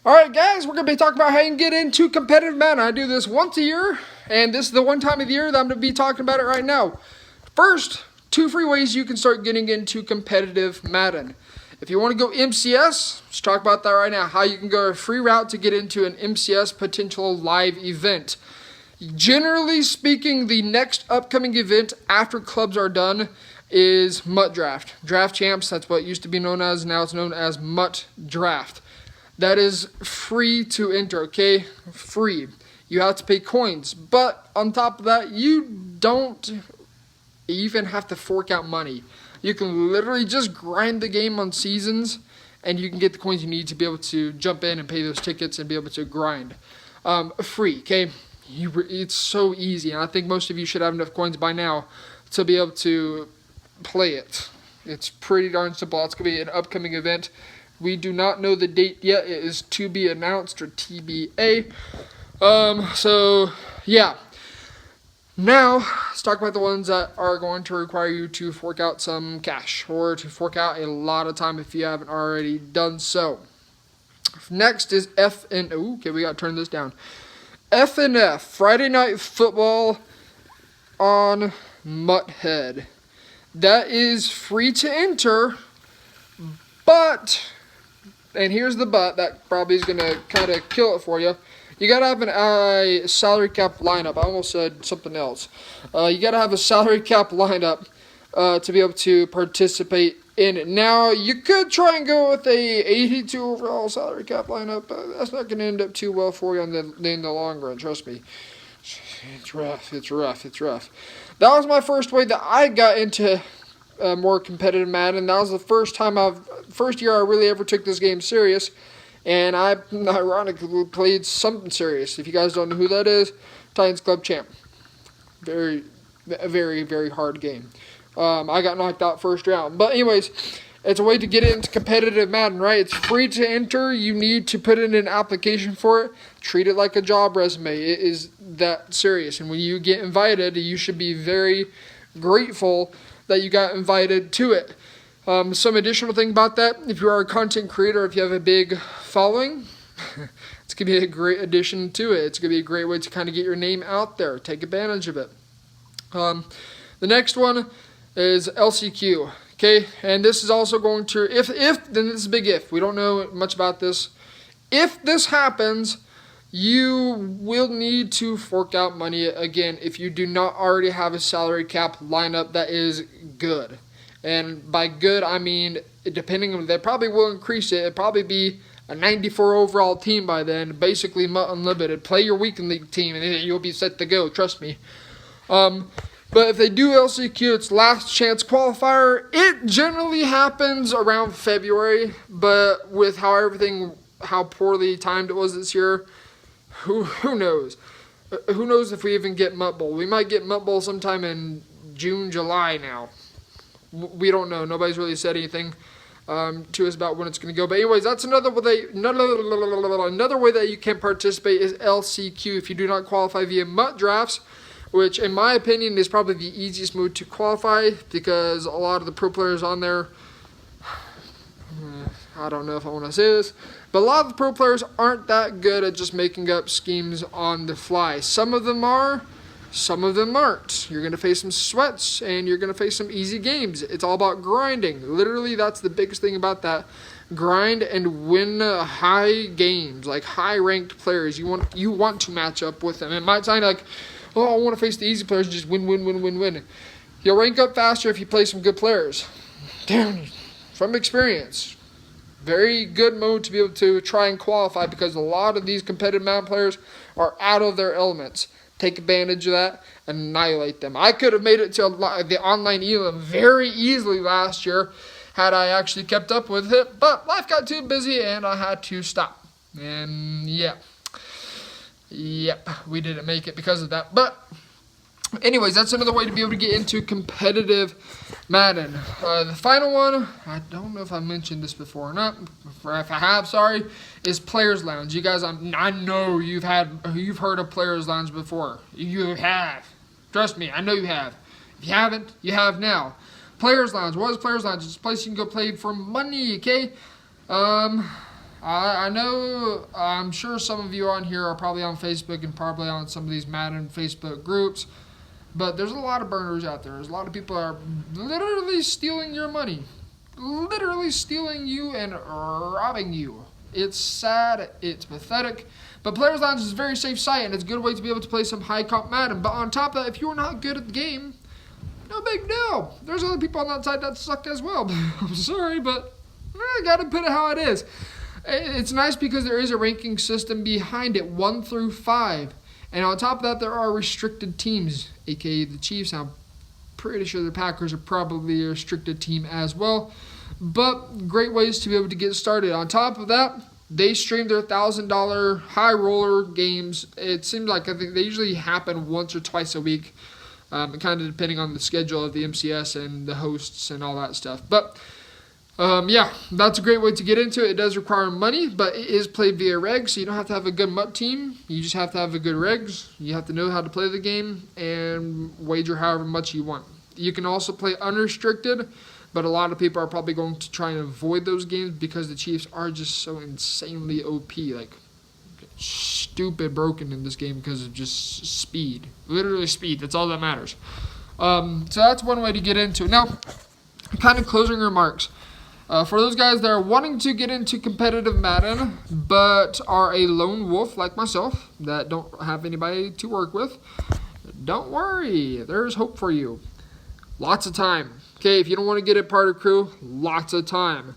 Alright guys, we're going to be talking about how you can get into competitive Madden. I do this once a year, and this is the one time of the year that I'm going to be talking about it right now. First, 2 free ways you can start getting into competitive Madden. If you want to go MCS, let's talk about that right now. How you can go a free route to get into an MCS potential live event. Generally speaking, the next upcoming event after clubs are done is MUT Draft. Draft Champs, that's what it used to be known as. Now it's known as MUT Draft. That is free to enter, okay? Free. You have to pay coins. But on top of that, you don't even have to fork out money. You can literally just grind the game on seasons, and you can get the coins you need to be able to jump in and pay those tickets and be able to grind. Free, okay? It's so easy, and I think most of you should have enough coins by now to be able to play it. It's pretty darn simple. It's going to be an upcoming event. We do not know the date yet. It is to be announced, or TBA. So, yeah. Now, let's talk about the ones that are going to require you to fork out some cash, or to fork out a lot of time if you haven't already done so. Next is okay, we got to turn this down. FNF, Friday Night Football on Mutthead. That is free to enter, but, and here's the but, that probably is going to kind of kill it for you. You got to have a salary cap lineup. I almost said something else. You got to have a salary cap lineup to be able to participate in it. Now, you could try and go with a 82 overall salary cap lineup, but that's not going to end up too well for you in the long run, trust me. It's rough. That was my first way that I got into more competitive Madden. That was the first year I really ever took this game serious, and I ironically played something serious. If you guys don't know who that is, Titans Club Champ. Very, very, very hard game. I got knocked out first round. But anyways, it's a way to get into competitive Madden, right? It's free to enter. You need to put in an application for it. Treat it like a job resume. It is that serious. And when you get invited, you should be very grateful that you got invited to it. Some additional thing about that, if you are a content creator, if you have a big following, it's going to be a great addition to it. It's going to be a great way to kind of get your name out there. Take advantage of it. The next one is LCQ. Okay, and this is also going to, then this is a big if. We don't know much about this. If this happens, you will need to fork out money again if you do not already have a salary cap lineup that is good. And by good, I mean, depending on, they probably will increase it. It'll probably be a 94 overall team by then, basically unlimited. Play your weekend league team, and then you'll be set to go, trust me. But if they do LCQ, it's last chance qualifier. It generally happens around February, but with how poorly timed it was this year, who knows? Who knows if we even get MUT Bowl? We might get MUT Bowl sometime in June, July now. We don't know. Nobody's really said anything to us about when it's going to go. But anyways, that's another way that you can participate is LCQ if you do not qualify via MUT drafts, which in my opinion is probably the easiest mode to qualify because a lot of the pro players on there, I don't know if I want to say this, but a lot of the pro players aren't that good at just making up schemes on the fly. Some of them are, some of them aren't. You're going to face some sweats and you're going to face some easy games. It's all about grinding. Literally, that's the biggest thing about that. Grind and win high games, like high-ranked players. You want to match up with them. It might sound like, oh, I want to face the easy players and just win. You'll rank up faster if you play some good players. Damn, from experience. Very good mode to be able to try and qualify because a lot of these competitive Madden players are out of their elements. Take advantage of that and annihilate them. I could have made it to the online elim very easily last year had I actually kept up with it, but life got too busy and I had to stop. And Yep, we didn't make it because of that. But anyways, that's another way to be able to get into competitive Madden. The final one, I don't know if I mentioned this before or not. If I have, sorry, is Players Lounge. You guys, I know you've heard of Players Lounge before. You have. Trust me, I know you have. If you haven't, you have now. Players Lounge. What is Players Lounge? It's a place you can go play for money, okay? I know, I'm sure some of you on here are probably on Facebook and probably on some of these Madden Facebook groups, but there's a lot of burners out there. There's a lot of people that are literally stealing your money, literally stealing you and robbing you. It's sad, it's pathetic, but Players Lounge is a very safe site and it's a good way to be able to play some high comp Madden. But on top of that, if you're not good at the game, no big deal. There's other people on that side that suck as well. I'm sorry, but I gotta put it how it is. It's nice because there is a ranking system behind it, 1 through 5. And on top of that, there are restricted teams, aka the Chiefs. I'm pretty sure the Packers are probably a restricted team as well. But great ways to be able to get started. On top of that, they stream their $1,000 high roller games. It seems like I think they usually happen once or twice a week, kind of depending on the schedule of the MCS and the hosts and all that stuff. But yeah, that's a great way to get into it. It does require money, but it is played via regs, so you don't have to have a good MUT team. You just have to have a good regs. You have to know how to play the game and wager however much you want. You can also play unrestricted, but a lot of people are probably going to try and avoid those games because the Chiefs are just so insanely OP, like stupid broken in this game because of just speed. Literally speed. That's all that matters. So that's one way to get into it. Now, kind of closing remarks. For those guys that are wanting to get into competitive Madden, but are a lone wolf like myself, that don't have anybody to work with, don't worry. There's hope for you. Lots of time. Okay, if you don't want to get a part of crew, lots of time.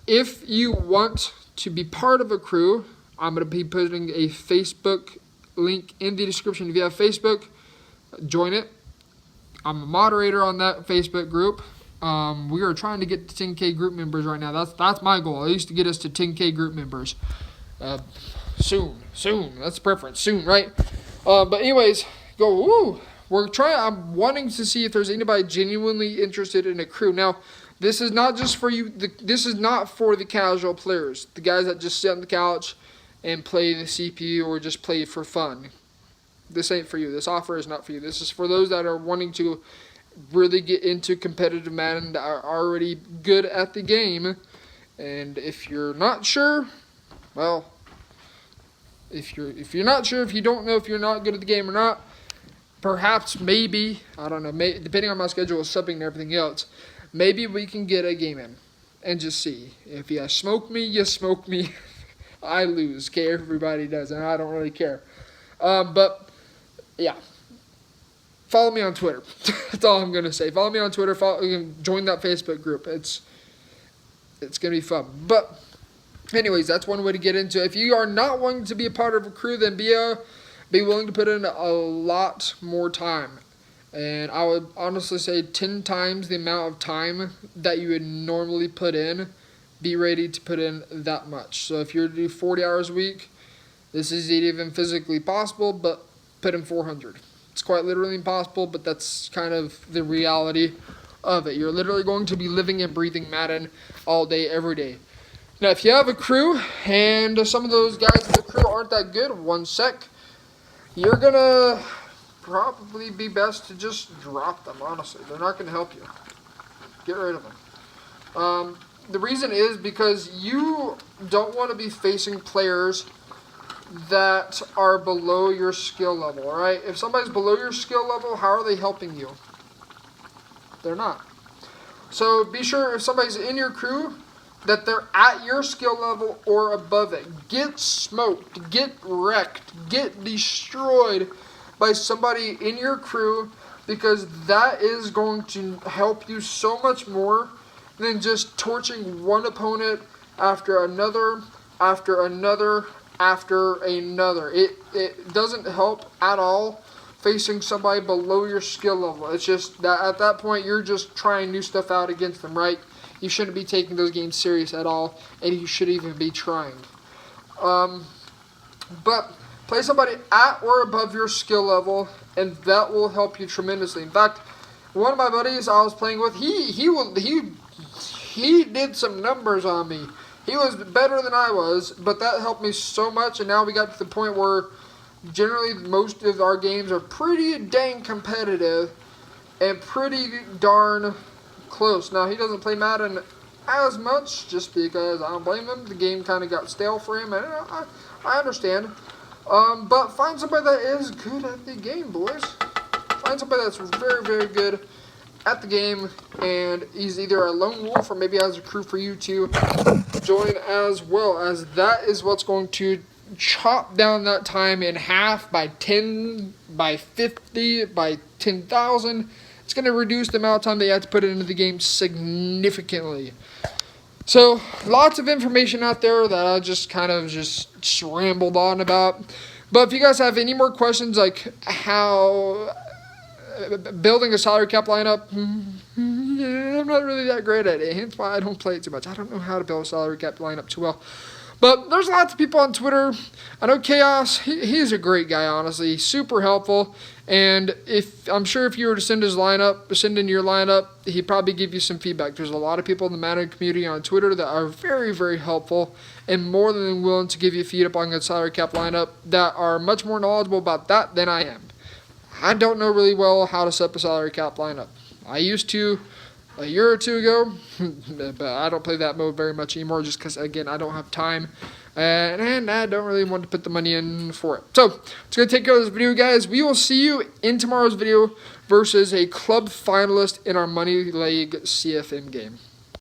If you want to be part of a crew, I'm going to be putting a Facebook link in the description. If you have Facebook, join it. I'm a moderator on that Facebook group. We are trying to get to 10K group members right now. That's my goal. I used to get us to 10K group members. Soon. That's the preference. Soon, right? But anyways, go. I'm wanting to see if there's anybody genuinely interested in a crew. Now, this is not just for you. This is not for the casual players, the guys that just sit on the couch and play the CPU or just play for fun. This ain't for you. This offer is not for you. This is for those that are wanting to really get into competitive Madden, that are already good at the game. And if you're not sure, well, if you're not sure, if you don't know if you're not good at the game or not, perhaps, maybe, I don't know, depending on my schedule with subbing and everything else, maybe we can get a game in and just see. If you smoke me, you smoke me. I lose. Okay, everybody does, and I don't really care. But yeah. Follow me on Twitter. That's all I'm going to say. Follow me on Twitter. Join that Facebook group. It's going to be fun. But anyways, that's one way to get into it. If you are not wanting to be a part of a crew, then be willing to put in a lot more time. And I would honestly say 10 times the amount of time that you would normally put in, be ready to put in that much. So if you're to do 40 hours a week, this is even physically possible, but put in 400. It's quite literally impossible, but that's kind of the reality of it. You're literally going to be living and breathing Madden all day, every day. Now, if you have a crew, and some of those guys in the crew aren't that good, one sec, you're going to probably be best to just drop them, honestly. They're not going to help you. Get rid of them. The reason is because you don't want to be facing players that are below your skill level, alright? If somebody's below your skill level, how are they helping you? They're not. So be sure if somebody's in your crew that they're at your skill level or above it. Get smoked, get wrecked, get destroyed by somebody in your crew, because that is going to help you so much more than just torching one opponent after another, after another, after another. It doesn't help at all facing somebody below your skill level. It's just that at that point you're just trying new stuff out against them, right? You shouldn't be taking those games serious at all, and you should even be trying. But play somebody at or above your skill level, and that will help you tremendously. In fact, one of my buddies I was playing with, he did some numbers on me. He was better than I was, but that helped me so much, and now we got to the point where generally most of our games are pretty dang competitive and pretty darn close. Now, he doesn't play Madden as much, just because I don't blame him. The game kind of got stale for him, and I understand. But find somebody that is good at the game, boys. Find somebody that's very, very good at the game, and he's either a lone wolf or maybe has a crew for you to join as well, as that is what's going to chop down that time in half by 10, by 50, by 10,000. It's going to reduce the amount of time that you have to put into the game significantly. So, lots of information out there that I just kind of just rambled on about. But if you guys have any more questions, like how building a salary cap lineup, I'm not really that great at it. Hence why I don't play it too much. I don't know how to build a salary cap lineup too well. But there's lots of people on Twitter. I know Chaos, he's a great guy, honestly. He's super helpful. And I'm sure if you were to send in your lineup, he'd probably give you some feedback. There's a lot of people in the Madden community on Twitter that are very, very helpful and more than willing to give you feedback on a salary cap lineup that are much more knowledgeable about that than I am. I don't know really well how to set up a salary cap lineup. I used to a year or two ago, but I don't play that mode very much anymore just because, again, I don't have time, and I don't really want to put the money in for it. So, it's going to take care of this video, guys. We will see you in tomorrow's video versus a club finalist in our Money League CFM game.